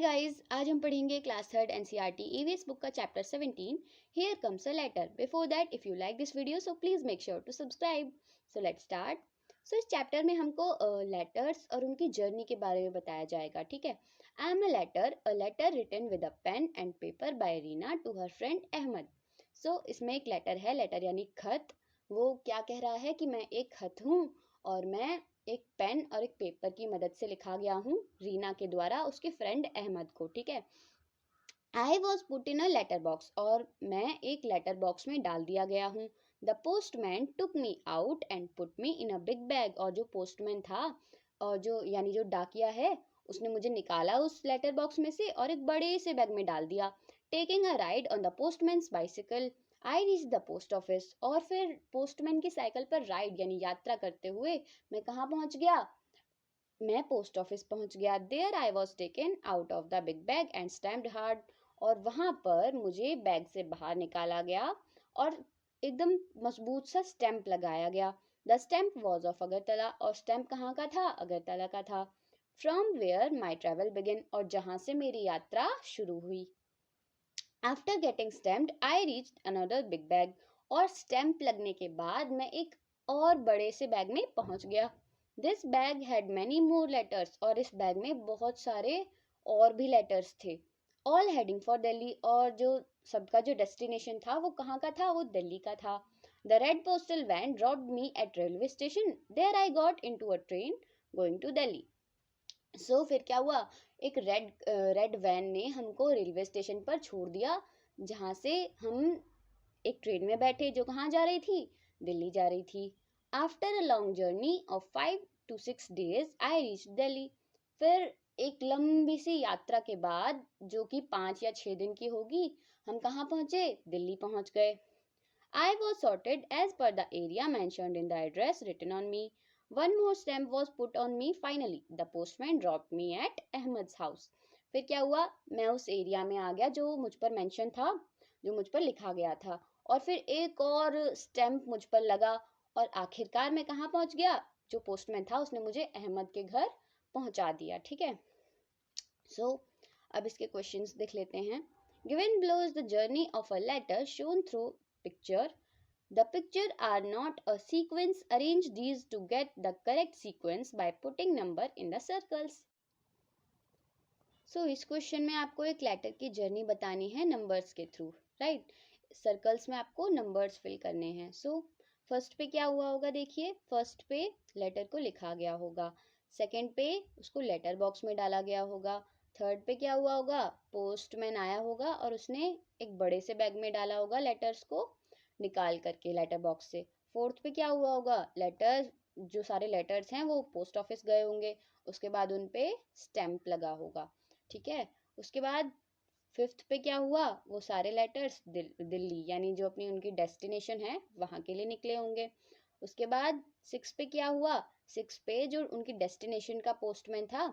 Guys, आज हम पढ़ेंगे class third NCERT EVS book का chapter 17 here comes a letter. Before that, if you like this video so please make sure to subscribe. So let's start. इस chapter में हमको letters और उनकी journey के बारे में बताया जाएगा। ठीक है। I am a letter written with a pen and paper by Reena to her friend Ahmad. इसमें एक लेटर है, लेटर यानी खत। वो क्या कह रहा है कि मैं एक खत हूँ और मैं एक पेन और एक पेपर की मदद से लिखा गया हूँ रीना के द्वारा उसके फ्रेंड अहमद को। ठीक है। I was put in a letter box, और मैं एक लेटर बॉक्स में डाल दिया गया हूँ। The postman took me out and put me in a big bag, और जो पोस्टमैन था और जो डाकिया है, उसने मुझे निकाला उस लेटर बॉक्स में से और एक बड़े से बैग में डाल दिया। Taking a ride on the postman's bicycle I reach the post office, और फिर पोस्टमैन की साइकिल पर राइड यानी यात्रा करते हुए मैं कहाँ पहुंच गया? मैं पोस्ट ऑफिस पहुंच गया। There I was taken out of the big bag and stamped hard, और वहां पर मुझे बैग से बाहर निकाला गया और एकदम मजबूत सा स्टैम्प लगाया गया। The stamp was of Agartala, और स्टैम्प कहाँ का था? अगरतला का था। From where my travel begin, और जहां से मेरी यात्रा शुरू हुई। After getting stamped I reach another big bag, और स्टैम्प लगने के बाद मैं एक और बड़े से बैग में पहुंच गया। This bag had many more letters, और इस बैग में बहुत सारे और भी लेटर्स थे। ऑल हेडिंग फॉर दिल्ली, और जो सबका जो डेस्टिनेशन था वो कहाँ का था? वो दिल्ली का था। The red postal van dropped me at railway station, there I got into a train going to Delhi. फिर क्या हुआ? एक रेड वैन ने हमको रेलवे स्टेशन पर छोड़ दिया, जहाँ से हम एक ट्रेन में बैठे जो कहाँ जा रही थी? दिल्ली जा रही थी। After a long journey of 5 to 6 days I reach Delhi. फिर एक लंबी सी यात्रा के बाद, जो कि 5 या 6 दिन की होगी, हम कहाँ पहुंचे? दिल्ली पहुंच गए। I was sorted as per the area mentioned in the address written on me. One more stamp was put on me finally. The postman dropped me at Ahmed's house. फिर क्या हुआ? मैं उस एरिया में आ गया जो मुझ पर मेंशन था, जो मुझ पर लिखा गया था, और फिर एक और स्टैम्प मुझ पर लगा, और आखिरकार मैं कहाँ पहुंच गया? जो पोस्टमैन था उसने मुझे अहमद के घर पहुंचा दिया। ठीक है। अब इसके क्वेश्चंस देख लेते हैं। Given below is the journey of a letter shown through picture. The picture are not a sequence. Arrange these to get the correct sequence by putting number in the circles. इस question में आपको एक letter की journey बतानी है numbers के through, right. Circles में आपको नंबर्स फिल करने हैं। फर्स्ट पे क्या हुआ होगा? देखिए, फर्स्ट पे लेटर को लिखा गया होगा, सेकंड पे उसको लेटर बॉक्स में डाला गया होगा, थर्ड पे क्या हुआ होगा? पोस्टमैन आया होगा और उसने एक बड़े से बैग में डाला होगा लेटर्स को निकाल करके लेटर बॉक्स से। फोर्थ पे क्या हुआ होगा? जो सारे लेटर्स हैं वो पोस्ट ऑफिस गए होंगे, उसके बाद उन पे स्टैम्प लगा होगा। ठीक है। उसके बाद फिफ्थ पे क्या हुआ? वो सारे लेटर्स दिल्ली यानी जो अपनी उनकी डेस्टिनेशन है वहां के लिए निकले होंगे। उसके बाद सिक्स पे क्या हुआ? सिक्स पे जो उनकी डेस्टिनेशन का पोस्टमैन था,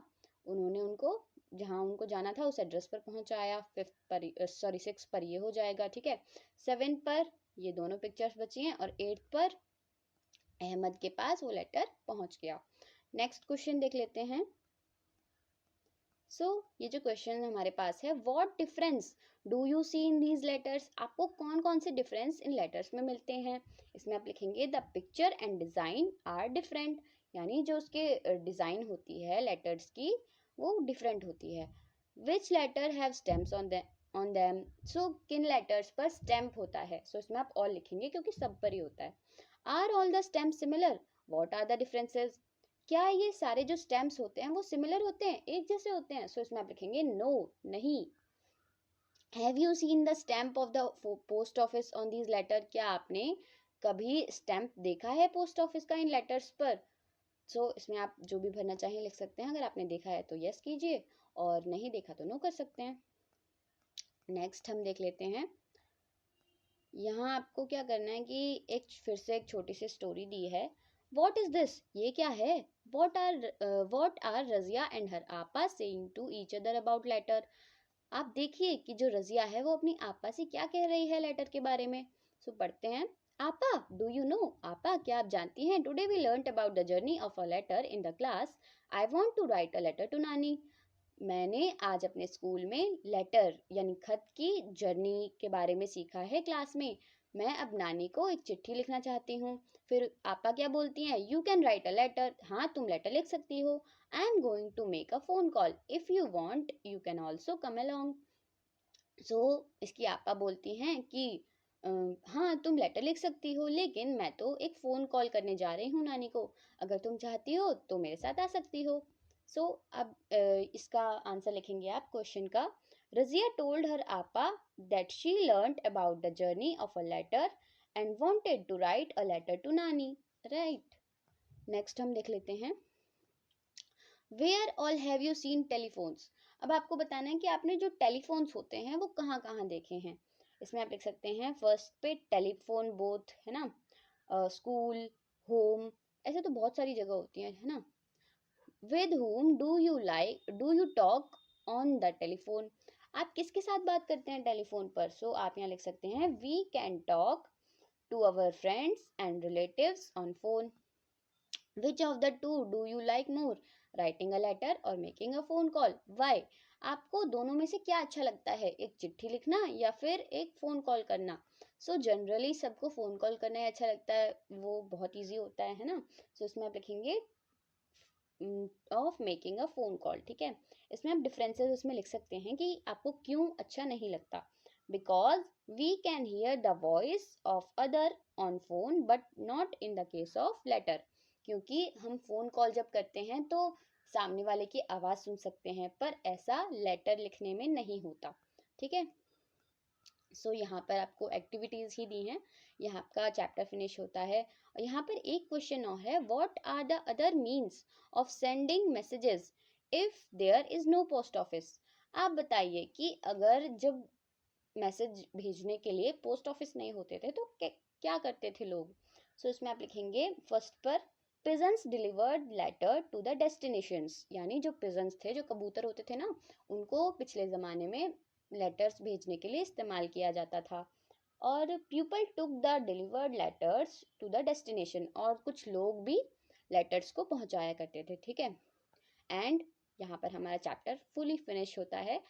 उन्होंने उनको जहां उनको जाना था उस एड्रेस पर पहुंचाया। सिक्स पर ये हो जाएगा। ठीक है। सेवन पर ये दोनों पिक्चर्स बची हैं, और एट पर अहमद के पास वो लेटर पहुंच गया। नेक्स्ट क्वेश्चन देख लेते हैं। ये जो क्वेश्चन हमारे पास है, what difference do you see in these letters? आपको कौन कौन से डिफरेंस इन लेटर्स में मिलते हैं? इसमें आप लिखेंगे the picture and design are different, यानी जो उसके डिजाइन होती है लेटर्स की वो डिफरेंट होती है। Which letter have stamps on them? किन लेटर्स पर स्टैम्प होता है? इसमें आप ऑल लिखेंगे क्योंकि सब पर ही होता है। Are all the stamp similar? What are the differences? क्या ये सारे जो स्टैम्प्स होते हैं वो सिमिलर होते हैं, एक जैसे होते हैं? इसमें आप लिखेंगे नो, नहीं। Have you seen the stamp of the post office on these letter? क्या आपने कभी स्टैम्प देखा है पोस्ट ऑफिस का इन लेटर्स पर? इसमें आप जो भी भरना चाहें लिख सकते हैं। अगर आपने देखा है तो यस कीजिए, और नहीं देखा तो नो कर सकते हैं। नेक्स्ट हम देख लेते हैं। यहाँ आपको क्या करना है कि फिर से एक छोटी सी स्टोरी दी है। What is this? ये क्या है? What are Razia and her apa saying to each other about letter? आप देखिए कि जो रजिया है वो अपनी आपा से क्या कह रही है लेटर के बारे में। पढ़ते हैं। आपा, डू यू नो? आपा, क्या आप जानती हैं? Today we learned about the journey of a letter in the class. I want to write a letter to nani. मैंने आज अपने स्कूल में लेटर यानी खत की जर्नी के बारे में सीखा है क्लास में। मैं अब नानी को एक चिट्ठी लिखना चाहती हूँ। फिर आपा क्या बोलती हैं, you can write a letter, हाँ तुम लेटर लिख सकती हो। I am going to make a phone call, if you want you can also come along. So इसकी आपा बोलती हैं कि "अ, हाँ तुम लेटर लिख सकती हो, लेकिन मैं तो एक फ़ोन कॉल करने जा रही हूँ नानी को, अगर तुम चाहती हो तो मेरे साथ आ सकती हो। सो अब इसका आंसर लिखेंगे आप क्वेश्चन का। Razia told her apa that she learned about the journey of a letter and wanted to write a letter to nani. Right, next हम देख लेते हैं, where all have you seen telephones. अब आपको बताना है कि आपने जो टेलीफोन्स होते हैं वो कहाँ कहाँ देखे हैं। इसमें आप लिख सकते हैं फर्स्ट पे टेलीफोन बोथ, है ना, स्कूल, होम, ऐसे तो बहुत सारी जगह होती है ना। With whom do you talk on the telephone, आप किसके साथ बात करते हैं टेलीफोन पर। सो आप यहाँ लिख सकते हैं we can talk to our friends and relatives on phone. Which of the two do you like more? Writing a letter or making a phone call? Why? आपको दोनों में से क्या अच्छा लगता है, एक चिट्ठी लिखना या फिर एक फ़ोन कॉल करना। सो जनरली सबको फ़ोन कॉल करना ही अच्छा लगता है, वो बहुत इजी होता है ना। सो इसमें आप लिखेंगे of making a phone call, ठीक है। इसमें आप डिफरेंसेस उसमें लिख सकते हैं कि आपको क्यों अच्छा नहीं लगता। Because we can hear the voice of other on phone but not in the case of letter, क्योंकि हम फ़ोन कॉल जब करते हैं तो सामने वाले की आवाज़ सुन सकते हैं, पर ऐसा लेटर लिखने में नहीं होता, ठीक है। सो यहाँ पर आपको एक्टिविटीज़ ही दी हैं, यहाँ आपका चैप्टर फिनिश होता है। और यहाँ पर एक क्वेश्चन और है, what are the other means of sending messages if there is no post office. आप बताइए कि अगर जब मैसेज भेजने के लिए पोस्ट ऑफिस नहीं होते थे तो क्या करते थे लोग। सो इसमें आप लिखेंगे फर्स्ट पर, pigeons delivered letter to the destinations, यानी जो पिजन्स थे, जो कबूतर होते थे ना, उनको पिछले ज़माने में लेटर्स भेजने के लिए इस्तेमाल किया जाता था। और people took the delivered letters to the destination, और कुछ लोग भी लेटर्स को पहुंचाया करते थे, ठीक है। एंड यहाँ पर हमारा चैप्टर फुली फिनिश होता है।